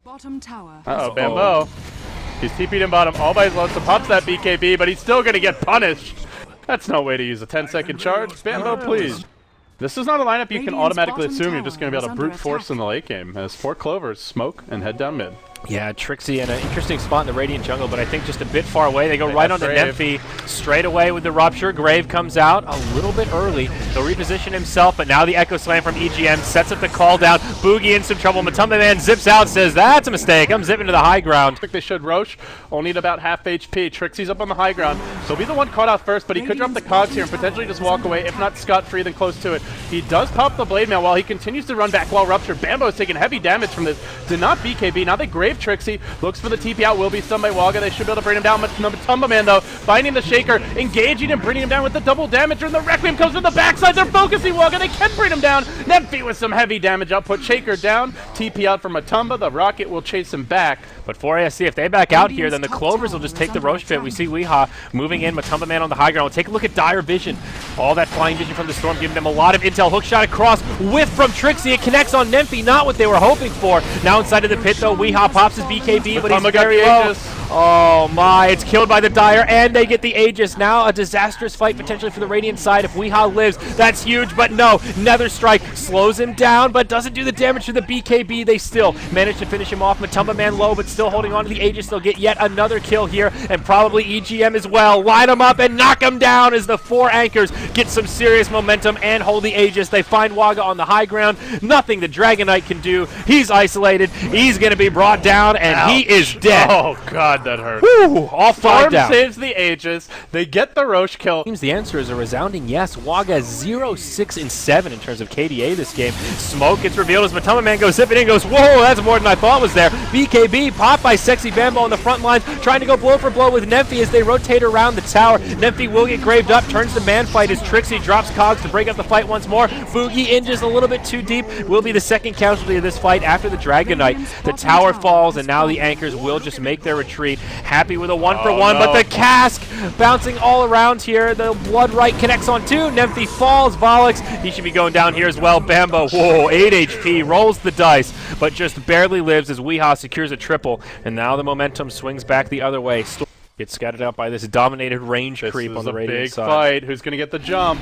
Bottom tower. Uh-oh, Bambo. He's TP'd in bottom all by his lonesome, pops that BKB, but he's still gonna get punished. That's no way to use a 10-second charge. Bambo, please. This is not a lineup you can automatically assume you're just gonna be able to brute force in the late game, as 4 Clovers smoke and head down mid. Yeah, Trixie in an interesting spot in the Radiant jungle, but I think just a bit far away. They go right onto Nymphy, straight away with the Rupture. Grave comes out a little bit early. He'll reposition himself, but now the Echo Slam from EGM sets up the call down. Boogie in some trouble. Matumba Man zips out, says, that's a mistake. I'm zipping to the high ground. I think they should Roche, only at about half HP. Trixie's up on the high ground. He'll be the one caught out first, but he could drop the cogs here and potentially just walk away, if not scot-free, then close to it. He does pop the Blade Mail while he continues to run back while Rupture. Bambo is taking heavy damage from this. Did not BKB. Now they Grave Trixie. Looks for the TP out, will be stunned by Waga. They should be able to bring him down. Matumba Man, though, finding the Shaker, engaging and bringing him down with the double damage. And the Requiem comes from the backside. They're focusing Waga. They can bring him down. Nymphy with some heavy damage output. Shaker down. TP out for Matumba. The Rocket will chase him back. But for ASC, if they back out here, then the Clovers will just take the Roche pit. We see Weehaw moving in, Matumba Man on the high ground. We'll take a look at Dire Vision. All that flying vision from the Storm, giving them a lot of intel. Hook shot across, whiff from Trixie. It connects on Nymphy, not what they were hoping for. Now inside of the pit, though, Weehaw pops his BKB, but he's very low. Oh my, it's killed by the Dire, and they get the Aegis. Now a disastrous fight potentially for the Radiant side. If Weehaw lives, that's huge, but no. Nether Strike slows him down, but doesn't do the damage to the BKB. They still manage to finish him off. Matumba Man low, but still holding on to the Aegis. They'll get yet another kill here, and probably EGM as well. Line him up and knock him down as the 4 anchors get some serious momentum and hold the Aegis. They find Waga on the high ground. Nothing the Dragon Knight can do. He's isolated. He's going to be brought down, and he is dead. Oh, God, that hurt. Whew, all 5 down. Saves the Aegis. They get the Roche kill. The answer is a resounding yes. Waga 0-6-7 in terms of KDA this game. Smoke gets revealed as Matumba Man goes zipping in, goes, whoa, that's more than I thought was there. BKB popped by Sexy Bambo on the front lines, trying to go blow for blow with Nymphy as they rotate around the tower. Nymphy will get graved up, turns the man fight as Trixie drops cogs to break up the fight once more. Boogie in just a little bit too deep, will be the second casualty of this fight after the Dragon Knight. The tower falls, and now the anchors will just make their retreat. Happy with a 1-for-1, but the cask bouncing all around here. The Blood Right connects on 2. Nymphy falls. Volix, he should be going down here as well. Bambo, whoa, 8 HP, rolls the dice, but just barely lives as Weehaw secures a triple. And now the momentum swings back the other way. Gets scattered out by this dominated range creep on the Radiant side. Big fight. Who's going to get the jump?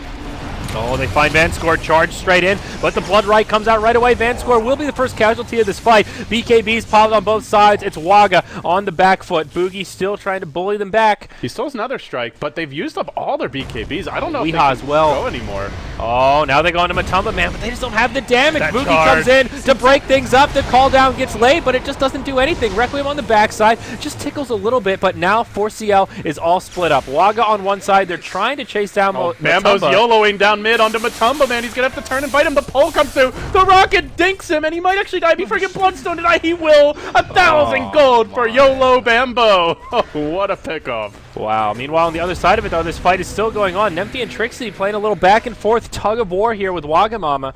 Oh, they find Vanscore charged straight in, but the Blood Right comes out right away. Vanscore will be the first casualty of this fight. BKB's popped on both sides. It's Waga on the back foot. Boogie still trying to bully them back. He still has another strike, but they've used up all their BKBs. I don't know if they as can well go anymore. Oh, now they go into Matumba Man, but they just don't have the damage. Boogie comes in to break things up. The call down gets laid, but it just doesn't do anything. Requiem on the backside just tickles a little bit, but now 4CL is all split up. Waga on one side. They're trying to chase down Bambo's Matumba. YOLOing down mid onto Matumba Man. He's going to have to turn and fight him. The pole comes through. The Rocket dinks him, and he might actually die before he gets Bloodstone to die. He will. 1,000 gold for YOLO Bambo. Oh, what a pickoff. Wow. Meanwhile, on the other side of it, though, this fight is still going on. Nymphy and Trixie playing a little back and forth tug of war here with Wagamama.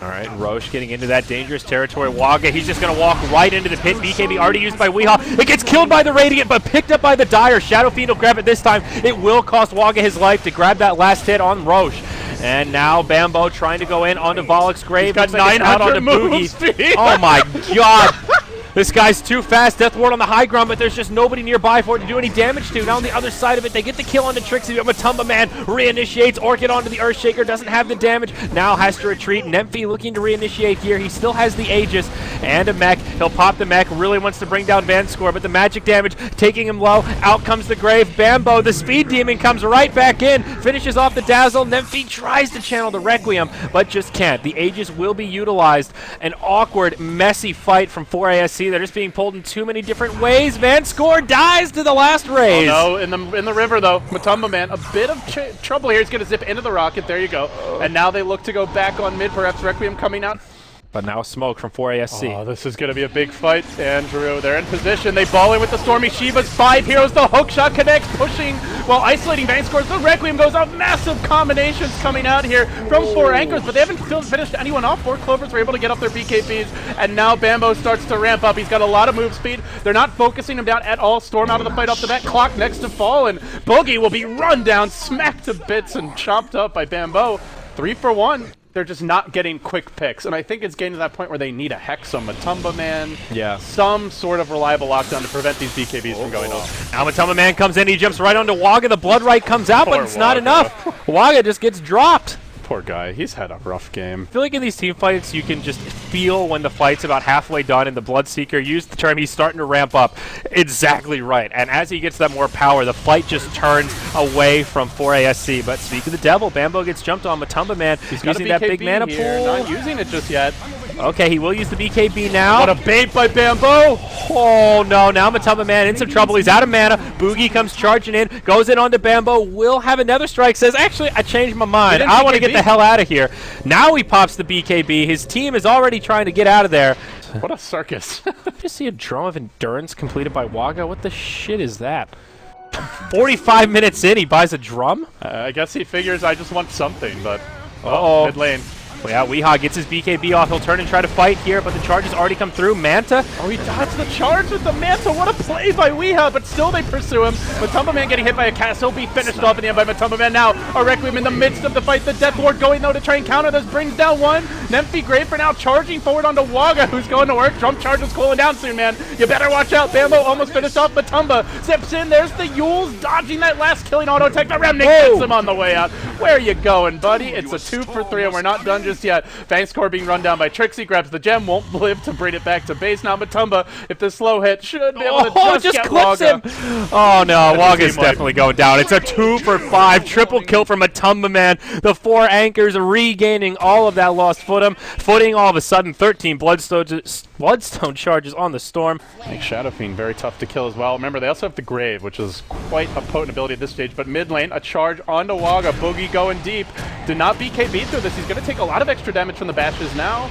All right, Roche getting into that dangerous territory. Waga, he's just going to walk right into the pit. BKB already used by Weehaw. It gets killed by the Radiant, but picked up by the Dire. Shadow Fiend will grab it this time. It will cost Waga his life to grab that last hit on Roche. And now Bambo trying to go in onto Volix Grave. He's got 900 move speed. Oh my God. This guy's too fast. Death Ward on the high ground, but there's just nobody nearby for it to do any damage to. Now on the other side of it, they get the kill onto Trixie, but Matumba Man reinitiates. Orchid onto the Earthshaker, doesn't have the damage. Now has to retreat. Nymphy looking to reinitiate here. He still has the Aegis and a mech. He'll pop the mech. Really wants to bring down Vanscore, but the magic damage taking him low. Out comes the Grave. Bambo, the Speed Demon, comes right back in. Finishes off the Dazzle. Nymphy tries to channel the Requiem, but just can't. The Aegis will be utilized. An awkward, messy fight from 4ASC. They're just being pulled in too many different ways. Vanscore dies to the last raise. Oh no, in the river though, Matumba Man, a bit of trouble here. He's going to zip into the Rocket. There you go. And now they look to go back on mid. Perhaps Requiem coming out. But now smoke from 4ASC. Oh, this is going to be a big fight, Andrew. They're in position. They ball in with the Stormy Shivas. 5 heroes. The hook shot connects, pushing while isolating Vanscore. The Requiem goes out. Massive combinations coming out here from 4 anchors, but they haven't finished anyone off. 4 Clovers were able to get up their BKBs, and now Bambo starts to ramp up. He's got a lot of move speed. They're not focusing him down at all. Storm out of the fight off the bat. Clock next to fall, and Boogie will be run down, smacked to bits, and chopped up by Bambo. 3 for 1. they're just not getting quick picks. And I think it's getting to that point where they need a Hex on Matumba Man. Yeah. Some sort of reliable lockdown to prevent these BKBs from going off. Now Matumba Man comes in, he jumps right onto Waga. The Blood Right comes out, but Poor it's not Waga. enough. Waga just gets dropped. Poor guy. He's had a rough game. I feel like in these team fights, you can just feel when the fight's about halfway done, and the Bloodseeker used the term he's starting to ramp up exactly right. And as he gets that more power, the fight just turns away from 4ASC. But speak of the devil, Bambo gets jumped on. Matumba Man He's got using a that big BKB mana here, pool. not using it just yet. Okay, he will use the BKB now. What a bait by Bambo! Oh no, now Matumba Man in some trouble. He's out of mana. Boogie comes charging in, goes in onto Bambo, will have another strike, says, actually, I changed my mind. I want to get the hell out of here. Now he pops the BKB. His team is already trying to get out of there. What a circus. Just see a drum of endurance completed by Waga. What the shit is that? 45 minutes in, he buys a drum? I guess he figures I just want something, but... Uh-oh. Mid lane. Well, yeah, Weehaw gets his BKB off. He'll turn and try to fight here, but the charges already come through. Manta. Oh, he dodged the charge with the Manta. What a play by Weehaw, but still they pursue him. Matumba Man getting hit by a cast. He'll be finished off in the end by Matumba Man now. A Requiem in the midst of the fight. The Death Ward going, though, to try and counter this. Brings down one. Nymphy Grave for now charging forward onto Waga, who's going to work. Drum charge is cooling down soon, man. You better watch out. Bambo almost finished off Matumba. Zips in. There's the Yules dodging that last killing auto attack. The Remnant gets him on the way out. Where are you going, buddy? It's a 2 for 3, and we're not done just yet. Score being run down by Trixie, grabs the gem, won't live to bring it back to base. Now Matumba, if the slow hit, should be able to just get clips Waga. him. Oh no, Waga's definitely going down. It's a 2 for 5, triple kill for Matumba Man. The 4 anchors regaining all of that lost footing. All of a sudden, 13 Bloodstone charges on the Storm. Makes Shadow Fiend very tough to kill as well. Remember, they also have the Grave, which is quite a potent ability at this stage. But mid lane, a charge onto Waga. Boogie going deep. Did not BKB through this. He's going to take a lot of extra damage from the bashes now.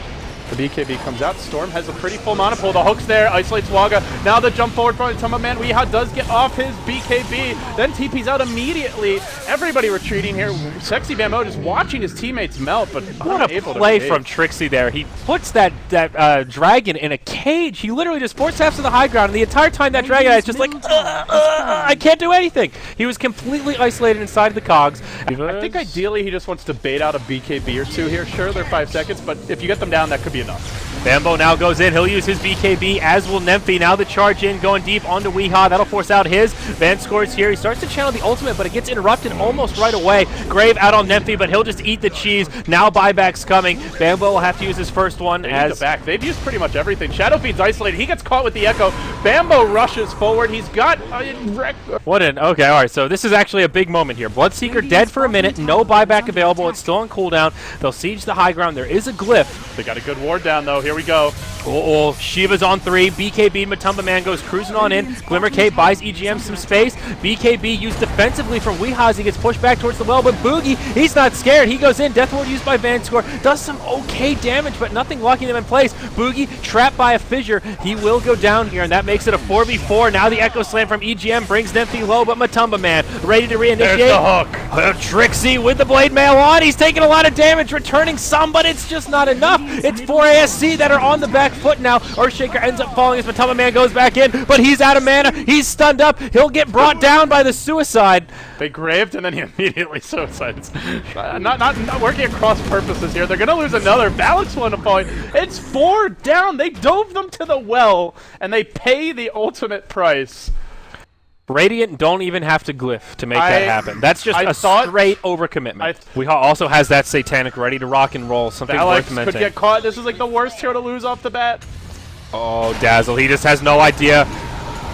The BKB comes out. Storm has a pretty full mana pool. The hook's there. Isolates Waga. Now the jump forward from Matumba Man. Weehaw does get off his BKB. Then TP's out immediately. Everybody retreating here. Sexy Bambo just watching his teammates melt, but what a play from Trixie there. He puts that dragon in a cage. He literally just force taps to the high ground, and the entire time that dragon is just like, I can't do anything. He was completely isolated inside the cogs. I think ideally he just wants to bait out a BKB or two here. Sure, they're 5 seconds, but if you get them down, that could be enough. Bambo now goes in. He'll use his BKB, as will Nymphy. Now the charge in, going deep onto Weehaw. That'll force out his. Van scores here. He starts to channel the ultimate, but it gets interrupted almost right away. Grave out on Nymphy, but he'll just eat the cheese. Now buyback's coming. Bambo will have to use his first one. They've used pretty much everything. Shadow Fiend's isolated. He gets caught with the Echo. Bambo rushes forward. He's got okay, all right, so this is actually a big moment here. Bloodseeker dead for a minute. No buyback available. It's still on cooldown. They'll siege the high ground. There is a glyph. They got a good ward down, though. Here we go. Shiva's on 3. BKB, Matumba Man goes cruising on in. Glimmer K buys EGM some space. BKB used defensively from Weehaw as he gets pushed back towards the well, but Boogie, he's not scared. He goes in. Death Ward used by Vanscore. Does some okay damage, but nothing locking them in place. Boogie trapped by a fissure. He will go down here, and that makes it a 4v4. Now the Echo Slam from EGM brings Nymphy low, but Matumba Man ready to reinitiate. There's the hook. Trixie with the blade mail on. He's taking a lot of damage, returning some, but it's just not enough. It's 4ASC that are on the back foot now. Earthshaker ends up falling as Matumba Man goes back in, but he's out of mana. He's stunned up. He'll get brought down by the suicide. They graved and then he immediately suicides. Not working at cross purposes here. They're going to lose another. Balance one point. It's 4 down. They dove them to the well, and they pay the ultimate price. Radiant don't even have to glyph to make that happen. That's just a straight overcommitment. Weehaw also has that Satanic ready to rock and roll. Something worth mentioning. Could get caught. This is like the worst hero to lose off the bat. Oh, Dazzle. He just has no idea.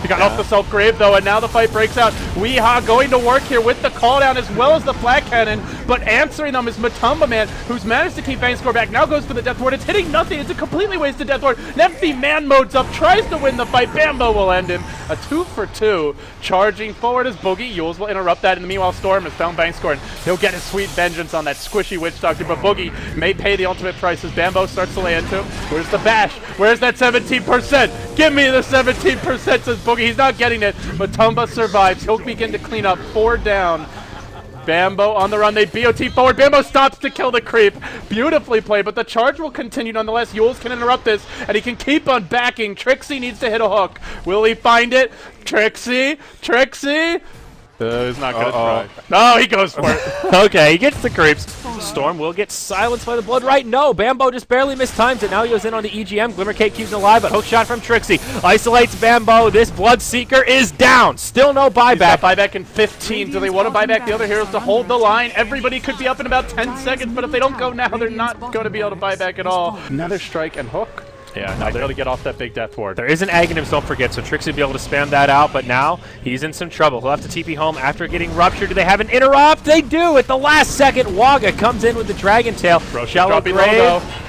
He got off the self-grave, though, and now the fight breaks out. Weehaw going to work here with the call-down as well as the flag cannon, but answering them is Matumba Man, who's managed to keep Vangscore back. Now goes for the Death Ward. It's hitting nothing. It's a completely wasted Death Ward. Nymphy man modes up, tries to win the fight. Bambo will end him. A 2 for 2. Charging forward as Boogie. Yules will interrupt that. In the meanwhile, Storm has found Vangscore, and he'll get his sweet vengeance on that squishy Witch Doctor, but Boogie may pay the ultimate price as Bambo starts to lay into him. Where's the bash? Where's that 17%? Give me the 17%, says Boogie. He's not getting it. Matumba survives. He'll begin to clean up. 4 down. Bambo on the run. They BOT forward. Bambo stops to kill the creep. Beautifully played, but the charge will continue nonetheless. Yules can interrupt this, and he can keep on backing. Trixie needs to hit a hook. Will he find it? Trixie? He's not going to try. No, he goes for it. Okay, he gets the creeps. Storm will get silenced by the blood right. No, Bambo just barely mistimes it. Now he goes in on the EGM. Glimmercake keeps him alive, but hook shot from Trixie isolates Bambo. This Bloodseeker is down. Still no buyback. He's got buyback in 15. Do they want to buy back the other heroes to hold the line? Everybody could be up in about 10 seconds, but if they don't go now, they're not going to be able to buy back at all. Another strike and hook. Yeah, now they're able to get off that big death ward. There is an Aghanim's, don't forget, so Trixie will be able to spam that out, but now he's in some trouble. He'll have to TP home after getting ruptured. Do they have an interrupt? They do! At the last second, Waga comes in with the Dragon Tail. Shallow grave.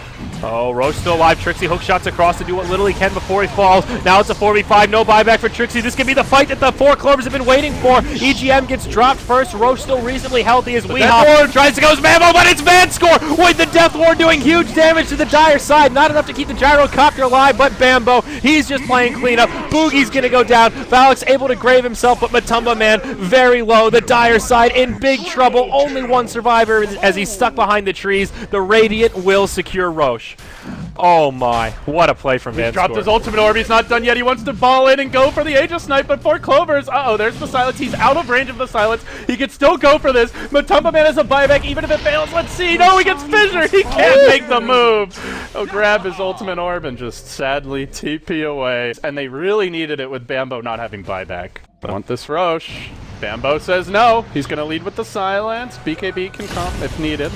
Oh, Roche still alive. Trixie hook shots across to do what little he can before he falls. Now it's a 4v5, no buyback for Trixie. This could be the fight that the 4 Clovers have been waiting for. EGM gets dropped first. Roche still reasonably healthy as Weehaw tries to go as Mammo, but it's Vanscore with the Death Ward doing huge damage to the Dire side. Not enough to keep the Gyrocopter alive, but Bambo, he's just playing cleanup. Boogie's gonna go down. Valak's able to grave himself, but Matumba Man very low. The Dire side in big trouble. Only one survivor as he's stuck behind the trees. The Radiant will secure Roche. Oh my, what a play from Vanscore. He's dropped his ultimate orb, he's not done yet. He wants to ball in and go for the Aegis Snipe, but 4 Clovers, there's the silence. He's out of range of the silence. He can still go for this. Matumba Man has a buyback, even if it fails. Let's see. No, he gets fissured. He can't make the move. He'll grab his ultimate orb and just sadly TP away. And they really needed it with Bambo not having buyback. I want this Roche. Bambo says no. He's going to lead with the silence. BKB can come if needed.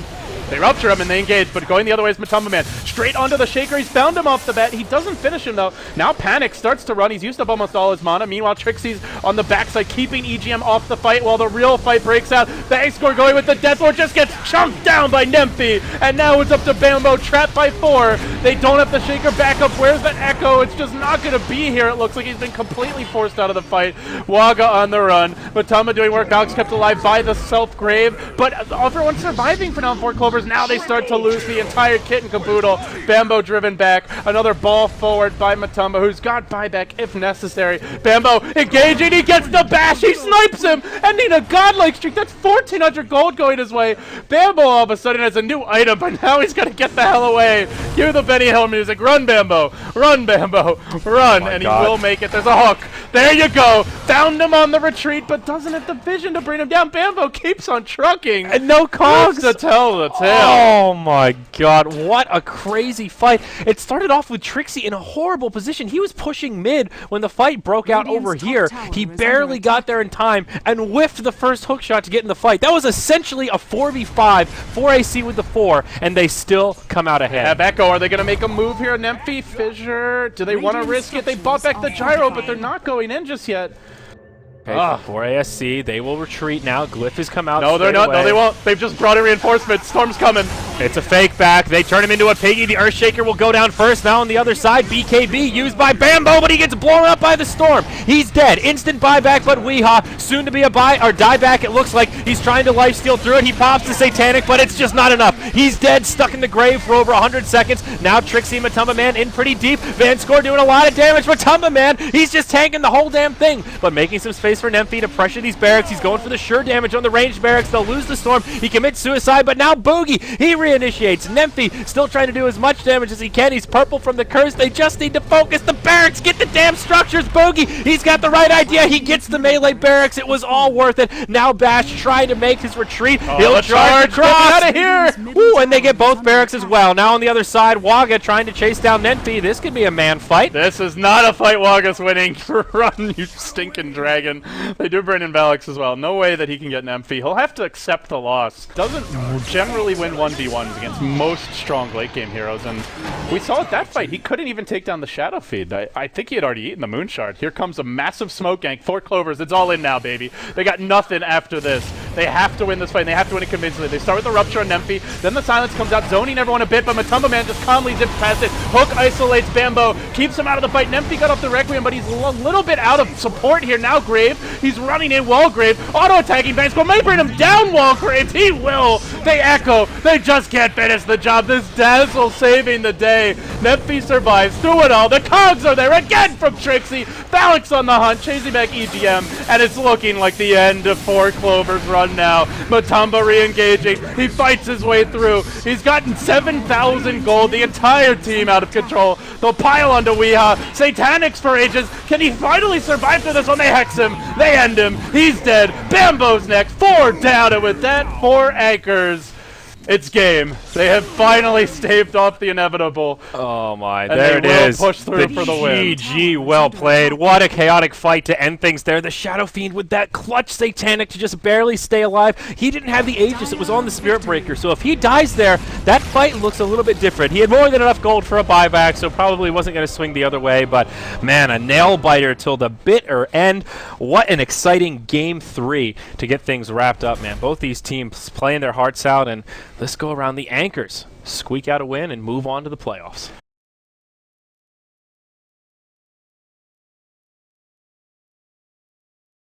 They rupture him and they engage, but going the other way is Matumba Man. Straight onto the Shaker. He's found him off the bat. He doesn't finish him, though. Now Panic starts to run. He's used up almost all his mana. Meanwhile, Trixie's on the backside, keeping EGM off the fight while the real fight breaks out. Vanscore going with the Death Lord just gets chunked down by Nemphy. And now it's up to Bambo, trapped by 4. They don't have the Shaker back up. Where's the Echo? It's just not going to be here. It looks like he's been completely forced out of the fight. Waga on the run. Matumba doing work. Alex kept alive by the self-grave. But everyone's surviving for now. 4 Clovers. Now they start to lose the entire kit and caboodle. Bambo driven back. Another ball forward by Matumba, who's got buyback if necessary. Bambo engaging. He gets the bash. He snipes him. Ending a godlike streak. That's 1,400 gold going his way. Bambo all of a sudden has a new item, but now he's got to get the hell away. Cue the Benny Hill music. Run, Bambo. Run, Bambo. Run. And he will make it. There's a hook. There you go. Found him on the retreat, but doesn't have the vision to bring him down. Bambo keeps on trucking. And no cogs to tell the tale. Oh my god, what a crazy fight. It started off with Trixie in a horrible position. He was pushing mid when the fight broke out over here. He barely got there in time and whiffed the first hook shot to get in the fight. That was essentially a 4v5, 4 AC with the 4, and they still come out ahead. Yeah, Echo, are they going to make a move here? Nemphy, Fissure, do they want to risk it? They bought back the gyro, but they're not going in just yet. Okay, for ASC, they will retreat now. Glyph has come out. No, they're not. Away. No, they won't. They've just brought in reinforcements. Storm's coming. It's a fake back. They turn him into a piggy. The Earthshaker will go down first. Now on the other side, BKB used by Bambo, but he gets blown up by the Storm. He's dead. Instant buyback, but Weehaw soon to be a dieback. It looks like he's trying to lifesteal through it. He pops the Satanic, but it's just not enough. He's dead, stuck in the grave for over 100 seconds. Now Trixie and Matumba Man in pretty deep. Vanscore doing a lot of damage. Matumba Man, he's just tanking the whole damn thing, but making some space for Nemphy to pressure these barracks. He's going for the sure damage on the ranged barracks. They'll lose the Storm. He commits suicide, but now Boogie, he reinitiates. Nemphy still trying to do as much damage as he can. He's purple from the curse. They just need to focus the barracks. Get the damn structures. Boogie, he's got the right idea. He gets the melee barracks. It was all worth it. Now Bash trying to make his retreat. He'll charge across. Out of here. Ooh, and they get both barracks as well. Now on the other side, Waga trying to chase down Nemphy. This could be a man fight. This is not a fight Waga's winning. Run, you stinking dragon. They do bring in Valak as well. No way that he can get Nemphy. He'll have to accept the loss. Doesn't generally win 1v1s against most strong late game heroes, and we saw at that fight he couldn't even take down the Shadow Feed. I think he had already eaten the Moon Shard. Here comes a massive smoke gank. 4 Clovers. It's all in now, baby. They got nothing after this. They have to win this fight, and they have to win it convincingly. They start with the Rupture on Nemphy, then the Silence comes out, zoning everyone a bit, but Matumba Man just calmly zips past it. Hook isolates Bambo, keeps him out of the fight. Nemphy got off the Requiem, but he's a little bit out of support here. Now Grave, he's running in Wallgrave, auto-attacking Vanscore, may bring him down Wallgrave. He will. They echo. They just can't finish the job. This Dazzle saving the day. Nemphy survives through it all. The cogs are there again from Trixie. Valak's on the hunt, chasing back EGM, and it's looking like the end of 4 Clovers' run. run now. Matumba re-engaging. He fights his way through. He's gotten 7,000 gold. The entire team out of control. They'll pile onto Weeha. Satanics for ages. Can he finally survive through this one? They hex him. They end him. He's dead. Bambo's next. 4 down, and with that, 4 anchors. It's game. They have finally staved off the inevitable. Oh my, and there it is. Push through for the win. GG, well played. What a chaotic fight to end things there. The Shadow Fiend with that clutch Satanic to just barely stay alive. He didn't have the Aegis. It was on the Spirit Breaker. So if he dies there, that fight looks a little bit different. He had more than enough gold for a buyback, so probably wasn't going to swing the other way. But man, a nail biter till the bitter end. What an exciting game 3 to get things wrapped up, man. Both these teams playing their hearts out, and let's go around the anchors, squeak out a win, and move on to the playoffs.